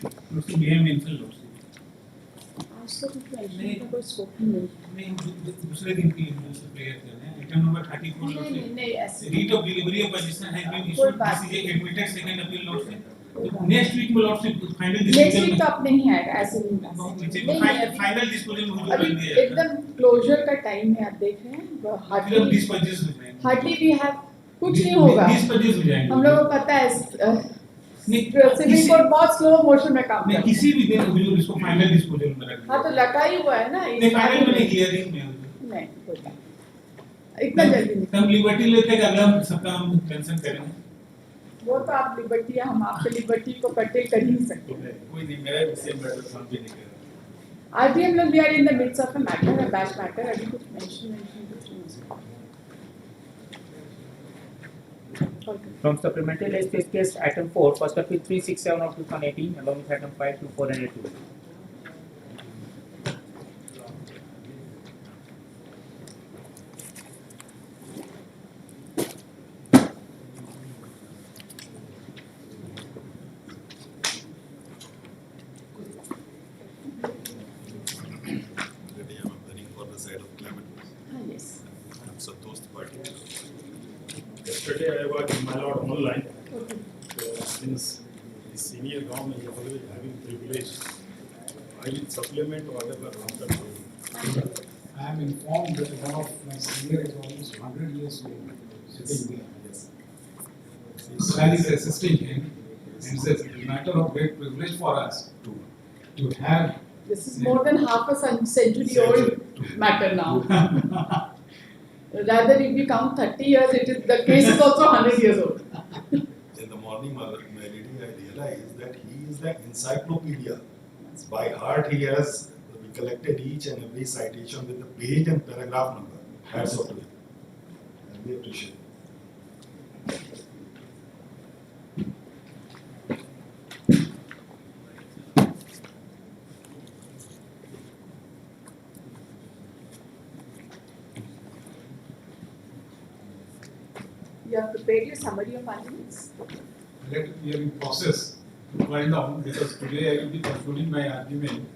उसकी BM infill load से आज तो कुछ नहीं कोई स्कोप नहीं दूसरे दिन की प्रेयर करना है आइटम नंबर 34 लोड से नहीं ऐसे writ of delivery of possession has been issued this is admitted second appeal लोड से नेक्स्ट वीक में लोड से फाइनल नेक्स्ट वीक तो अब नहीं आएगा ऐसे नहीं फाइनल डिस्पोजल में हो अभी जाएगा एकदम क्लोजर का टाइम है आप देख रहे हैं हार्डली डिस्पोजेस हो जाएंगे हार्डली वी हैव कुछ नहीं होगा डिस्पोजेस हो जाएंगे हम लोगों को पता है सिविल कोर्ट बहुत स्लो मोशन में काम करता है किसी भी दिन हुजूर इसको फाइनल डिस्पोजल में रख हाँ तो लगा ही हुआ है ना नहीं फाइनल में नहीं हियरिंग में नहीं होता इतना जल्दी नहीं हम लिबर्टी लेते हैं अगला सबका हम टेंशन करेंगे वो तो आप लिबर्टी है हम आपके लिबर्टी को कटे कर ही नहीं सकते कोई नहीं मेरा सेम मैटर समझ नहीं कर आज भी हम लोग we are in the midst of a matter a batch matter अभी कुछ मेंशन कुछ नहीं हो सकता From supplementary list is case item 4, first appeal 367 of 2018 along with item 5 to 4 and 2. Yesterday I was in my lord online. So since the senior government is always having privilege, I will supplement whatever comes up. I am informed that one of my senior is almost 100 years old sitting there. Yes. Sir is assisting him and says it's a matter of great privilege for us to have This is more than half a century old matter now. Rather, if we count 30 years, it is the case is also 100 years old. In the morning, my lady, I realized that he is the encyclopedia. By heart, he has collected each and every citation with the page and paragraph number. Hats off to him. And we appreciate it. You have prepared your summary of arguments. let we are in process to find out because today I will be concluding my argument.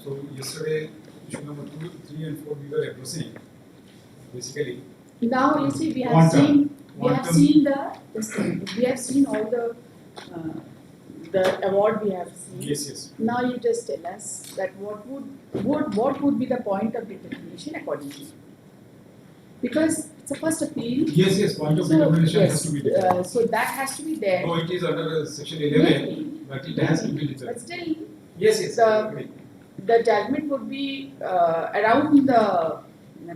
So yesterday issue number 2, 3 and 4 we were addressing basically. Now you see we have Quantum. seen all the award we have seen. Yes, yes. Now you just tell us that what would be the point of determination according to you? Because it's a first appeal. Yes, yes, point of determination has to be there. So that has to be there. Though it is under section 11, but it has to be But determined. still, Yes, yes. the judgment would be around the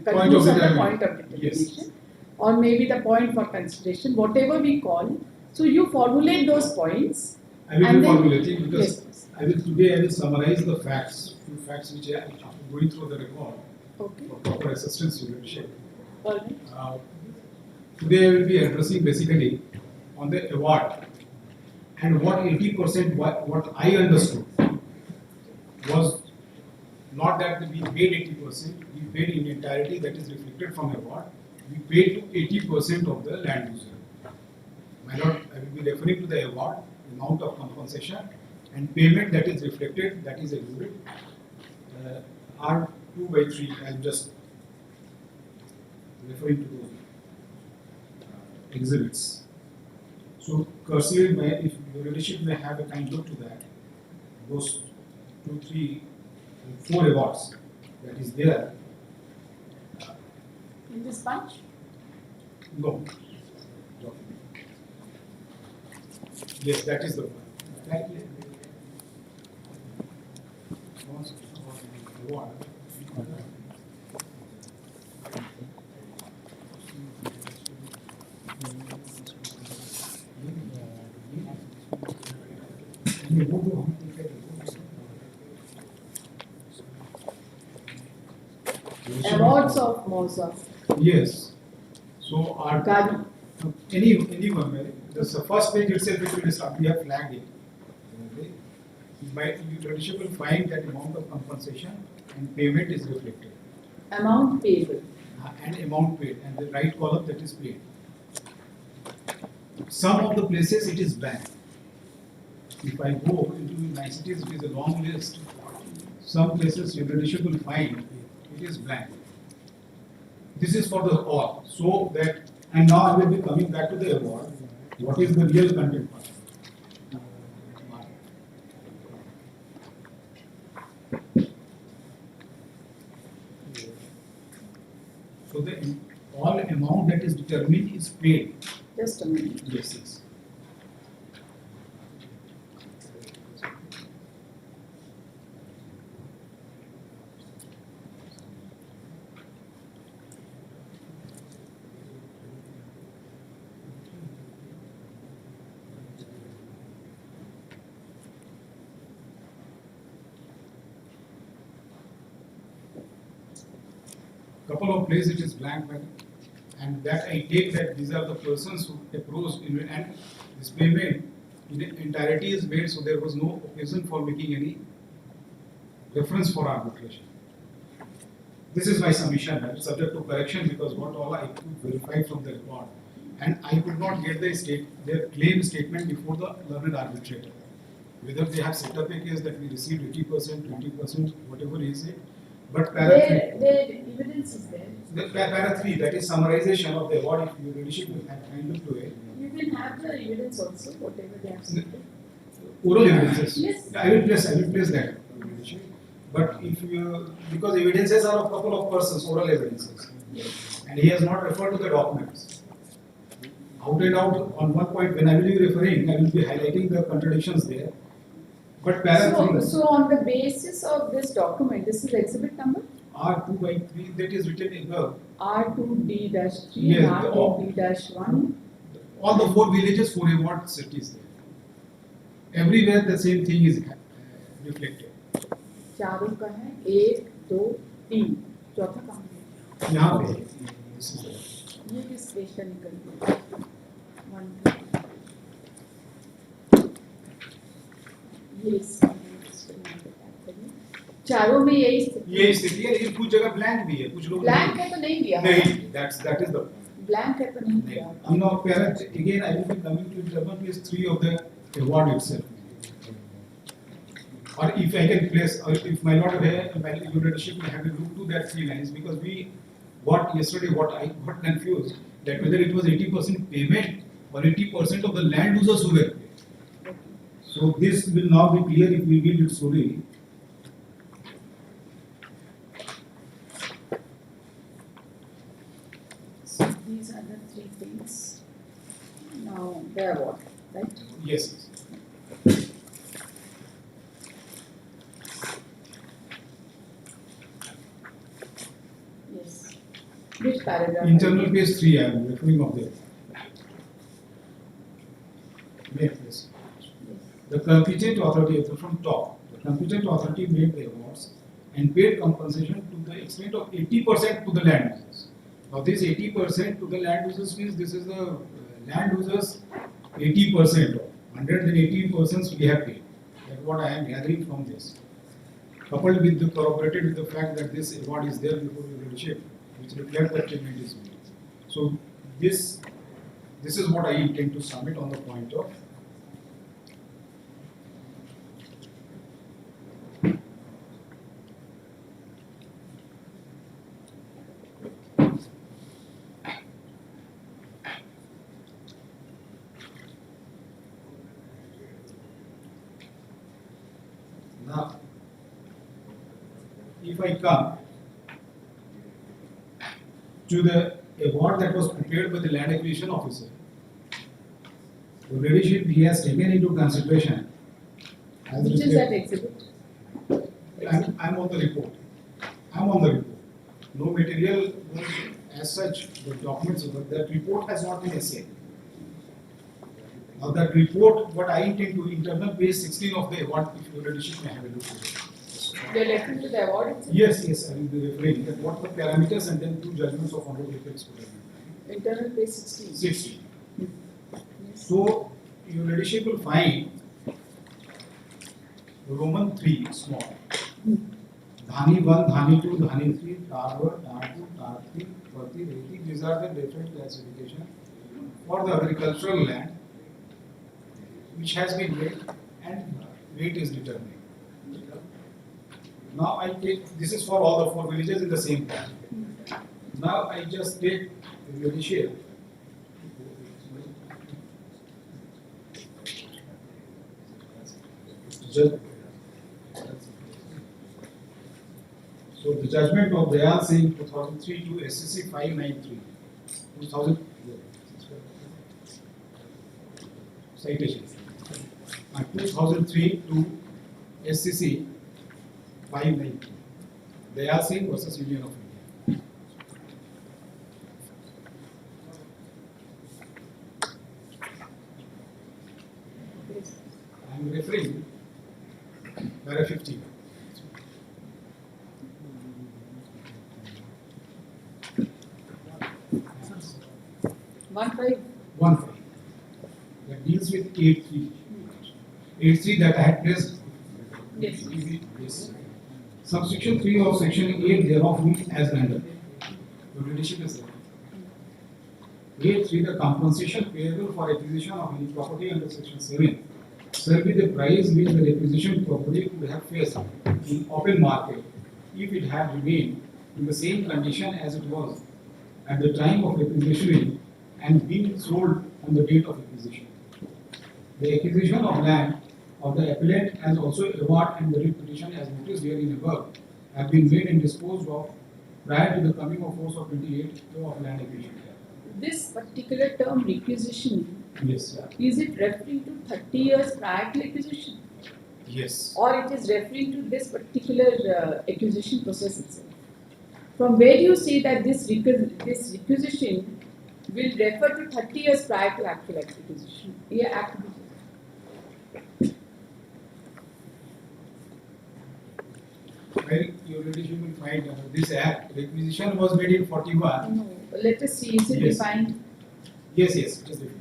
conclusion of the point of determination, or maybe the point for consideration, whatever we call. So you formulate those points. I will and be then- formulating because Yes. I will summarize the facts, few facts which I am going through the record Okay. for proper assistance you will share. All right. Today I will be addressing basically on the award and what 80% what I understood was not that we paid 80%, we paid in entirety that is reflected from award, we paid to 80% of the land user. My lord, I will be referring to the award, amount of compensation and payment that is reflected, that is exhibit are 2/3. I am just referring to those exhibits. So, cursory, if your leadership may have a kind look to that, those 2, 3, 4 awards that is there. In this bunch? No. Yes, that is the one. Award. Awards of Mosa. Yes. So our Gadi. anyone, the first page itself it will start. We have flagged it. Okay. My leadership will find that amount of compensation and payment is reflected. Amount payable. And amount paid, and the right column that is paid. Some of the places it is blank. if I go into niceties, it is a long list. Some places your leadership will find it is blank. This is for the all. So that, and now I will be coming back to the award. What is the real content part? So the all amount that is determined is paid. Just a minute. Yes, yes. Couple of places it is blank, and that I take that these are the persons who approached and this payment in entirety is made, so there was no occasion for making any reference for arbitration. This is my submission, that is subject to correction because what all I could verify from the report, and I could not get their claim statement before the learned arbitrator. Whether they have set up a case that we received 80%, 20%, whatever is it, but para 3. Their evidence is there. The para 3, that is summarization of the award, if your leadership will have kind of to it. You can have the evidence also, whatever they have submitted. Oral evidences. Yes. I will place that. But if you, because evidences are of couple of persons, oral evidences. Yes. And he has not referred to the documents. Out and out, on one point, when I will be referring, I will be highlighting the contradictions there. But para 3. So on the basis of this document, this is exhibit number? R2/3 that is written above. R2D-3 Yes, and R2D-1. All the 4 villages, 4 award cities there. Everywhere the same thing is reflected. चारों का है 1, 2, 3 चौथा कहाँ है? यहाँ पे this is the- ये किस देश का निकल गया? 1, 2 ये चारों में यही स्थिति ये स्थिति है, लेकिन कुछ जगह ब्लैंक भी है, कुछ लोग ब्लैंक है तो नहीं दिया नहीं, that is the ब्लैंक है तो नहीं दिया now parent again I will be coming to internal place 3 of the award itself. Or if I can place, or if my lord your leadership will have a look to that 3 lines, because we got yesterday what I got confused that whether it was 80% payment or 80% of the land users who were paid. So this will now be clear if we read it slowly. So these are the 3 things. Now the award, right? Yes. Yes. Which paragraph? Internal page 3 I am referring of there. Yes. The competent authority from top. The competent authority made the awards and paid compensation to the extent of 80% to the land users. Now this 80% to the land users means this is the land users 80% of 118% we have paid. That's what I am gathering from this. Coupled with the corroborated with the fact that this award is there before your leadership, which reflects that payment is made. So this is what I intend to submit on the point of now. If I come to the award that was prepared by the land acquisition officer, the leadership he has taken into consideration. As Which is that exhibit? I'm on the report. I'm on the report. No material was as such, the documents, but that report has not been essayed. Now that report, what I intend to internal page 16 of the award, if your leadership may have a look at it. You're referring to the award itself? Yes, I will be referring that what the parameters and then 2 judgments of honorable apex court. Internal page 16. 60. Yes. So your leadership will find Roman 3 small. Dhani 1, Dhani 2, Dhani 3, Tar 1, Tar 2, Tar 3, Vati, Reti. These are the different classification for the agricultural land which has been made, and weight is determined. Now I take, this is for all the 4 villages in the same plan. Now I just take the judicial. So the judgment of Dayal Singh 2003 to SCC 593. 2000 citation. 2003 to SCC 593. Dayal Singh versus Union of India. I am referring para 50. One five. 1.5 that deals with 8.3. 8.3 that I had placed. Yes. Yes. Subsection 3 of section 8 thereof reads as under. Your leadership is there. 8.3 the compensation payable for acquisition of any property under section 7 shall be the price which the requisitioned property would have faced in open market if it had remained in the same condition as it was at the time of requisitioning and being sold on the date of acquisition. The acquisition of land of the appellant has also award and the writ petition as noticed herein above have been made and disposed of prior to the coming of force of 28 of land acquisition. This particular term requisition, Yes. is it referring to 30 years prior to acquisition? Yes. Or it is referring to this particular acquisition process itself? From where do you see that this requisition will refer to 30 years prior to actual acquisition? Well, your leadership will find this act requisition was made in 41. No, let us see, is it Yes. defined? Yes, just definitely.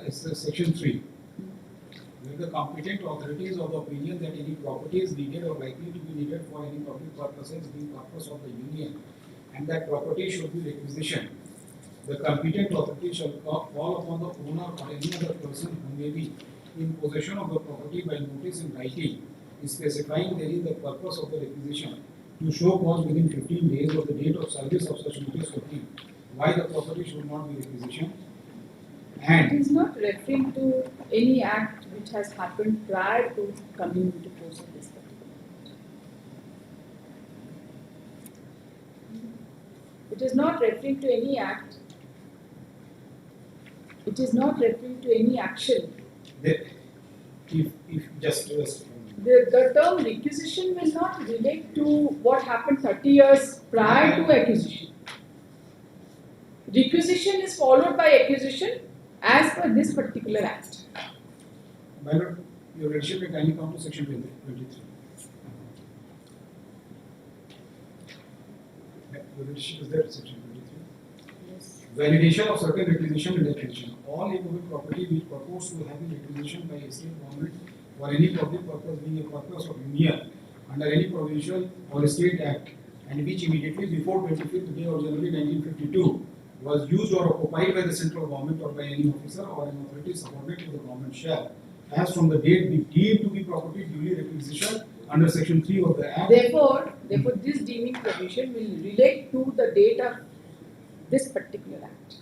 It's section 3. Where the competent authorities of the opinion that any property is needed or likely to be needed for any public purposes being purpose of the union and that property should be requisitioned, the competent authority shall call upon the owner or any other person who may be in possession of the property by notice in writing, specifying therein the purpose of the requisition, to show cause within 15 days of the date of service of such notice to him why the property should not be requisitioned. It And is not referring to any act which has happened prior to coming into force of this particular act. It is not referring to any act. It is not referring to any action. that if just The term requisition will not relate to what happened 30 years prior to acquisition. Requisition is followed by acquisition as per this particular act. My lord, your leadership may kindly come to section 23. Your leadership is there, section 23. Yes. Validation of certain requisition and acquisition. All immovable property which purpose to have been requisitioned by a state government for any public purpose being a purpose of union under any provincial or state act and which immediately before 25th day of January 1952 was used or occupied by the central government or by any officer or an authority subordinate to the government shall, as from the date be deemed to be property duly requisitioned under section 3 of the act. Therefore, this deeming provision will relate to the date of this particular act.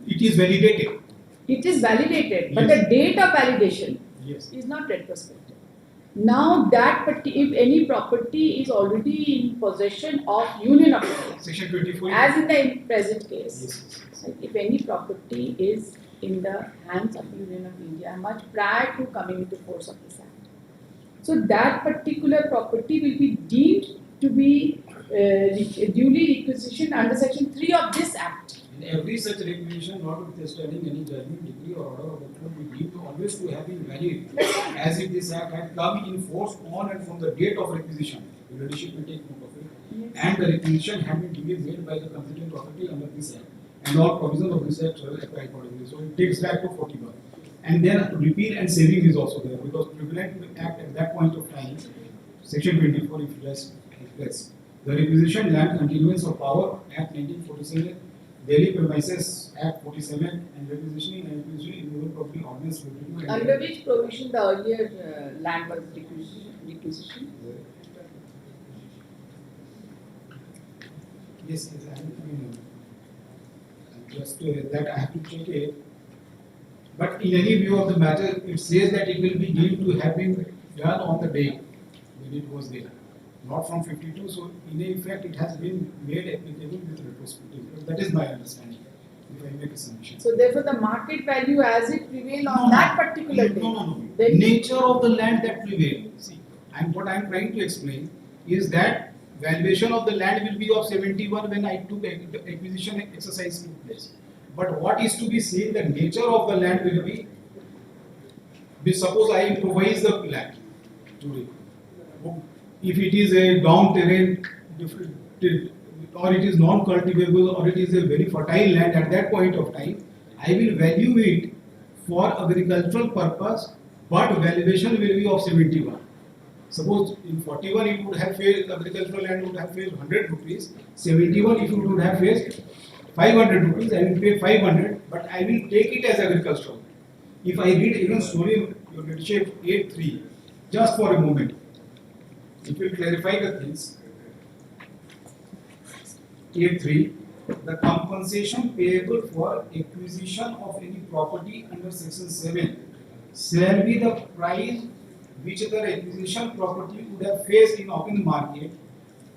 It is validated. It is validated, but Yes. the date of validation Yes. is not retrospective. Now that if any property is already in possession of Union of India, Section 24. as in the present case, Yes. right, if any property is in the hands of Union of India much prior to coming into force of this act, so that particular property will be deemed to be duly requisitioned under section 3 of this act. In every such requisition, notwithstanding any judgment, decree, or order of the court, will deemed to always to have been valid, as if this act had come in force on and from the date of requisition. The leadership will take note of it. Yes. And the requisition had been duly made by the competent authority under this act, and all provisions of this act shall apply accordingly. So it takes back to 41. And then repeal and saving is also there because prevalent act at that point of time, section 24 if less. The Requisition Land Continuance of Power Act 1947, Delhi Premises Act 47, and Requisitioning and Requisitioning Immovable Property Ordinance 52. and Under which provision the earlier land was requisitioned? Yes, I mean, just that I have to check it. But in any view of the matter, it says that it will be deemed to have been done on the day when it was there, not from 52. So in effect, it has been made applicable with retrospective. That is my understanding. If I make a submission. So therefore the market value as it prevailed on that particular day. No. Then Nature of the land that prevailed. See, and what I am trying to explain is that valuation of the land will be of 71 when I took the acquisition exercise took place. But what is to be seen, the nature of the land will be suppose I improvise the land today. If it is a down terrain, or it is non-cultivable, or it is a very fertile land at that point of time, I will value it for agricultural purpose, but valuation will be of 71. Suppose in 41 it would have faced, agricultural land would have faced 100 rupees, 71 if it would have faced 500 rupees, I will pay 500, but I will take it as agricultural. If I read even slowly, your leadership 8.3, just for a moment, it will clarify the things. 8.3, the compensation payable for acquisition of any property under section 7 shall be the price which the acquisition property would have faced in open market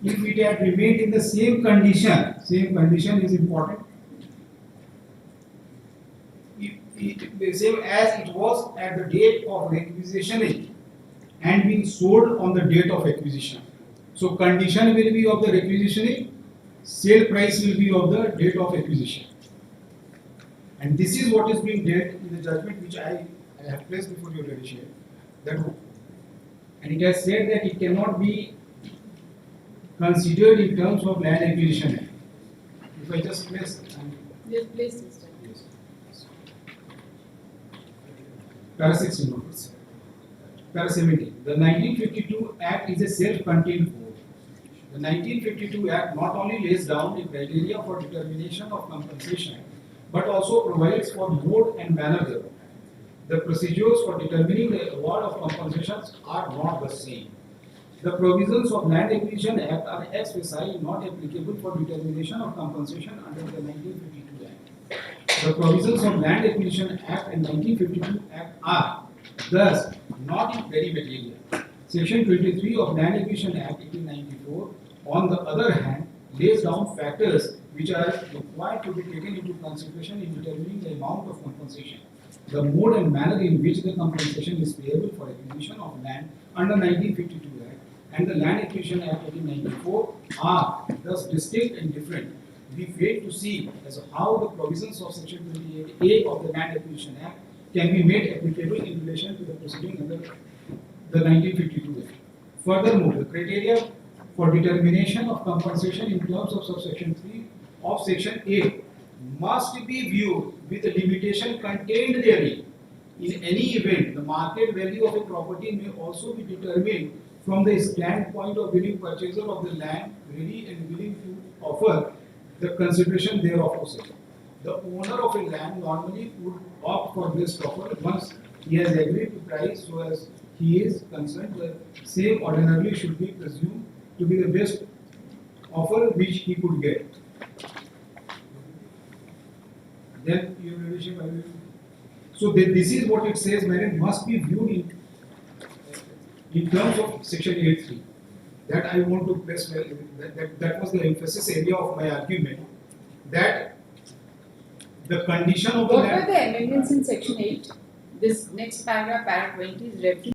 if it had remained in the same condition. Same condition is important. The same as it was at the date of requisitioning and being sold on the date of acquisition. So condition will be of the requisitioning, sale price will be of the date of acquisition. And this is what is being dealt in the judgment which I have placed before your ladyship. And it has said that it cannot be considered in terms of land acquisition act. If I just place yes, please, Mr. Para 16 notice. Para 17. The 1952 Act is a self-contained code. The 1952 Act not only lays down the criteria for determination of compensation, but also provides for mode and manner thereof. The procedures for determining the award of compensations are not the same. The provisions of Land Acquisition Act are expressly not applicable for determination of compensation under the 1952 Act. The provisions of Land Acquisition Act and 1952 Act are thus not in very material. Section 23 of Land Acquisition Act 1894, on the other hand, lays down factors which are required to be taken into consideration in determining the amount of compensation. The mode and manner in which the compensation is payable for acquisition of land under 1952 Act and the Land Acquisition Act 1894 are thus distinct and different. We fail to see as to how the provisions of Section 28A of the Land Acquisition Act can be made applicable in relation to the proceeding under the 1952 Act. Furthermore, the criteria for determination of compensation in terms of subsection 3 of Section 8 must be viewed with the limitation contained therein. In any event, the market value of a property may also be determined from the standpoint of willing purchaser of the land ready and willing to offer the consideration thereof to sell. The owner of a land normally would opt for this offer once he has agreed to price so as he is concerned. The same ordinarily should be presumed to be the best offer which he could get. Then your relationship I will. So this is what it says, merit must be viewed in terms of Section 8.3. That I want to press that was the emphasis area of my argument, that the condition of the What land. were the amendments in Section 8? This next paragraph, paragraph 20, is referring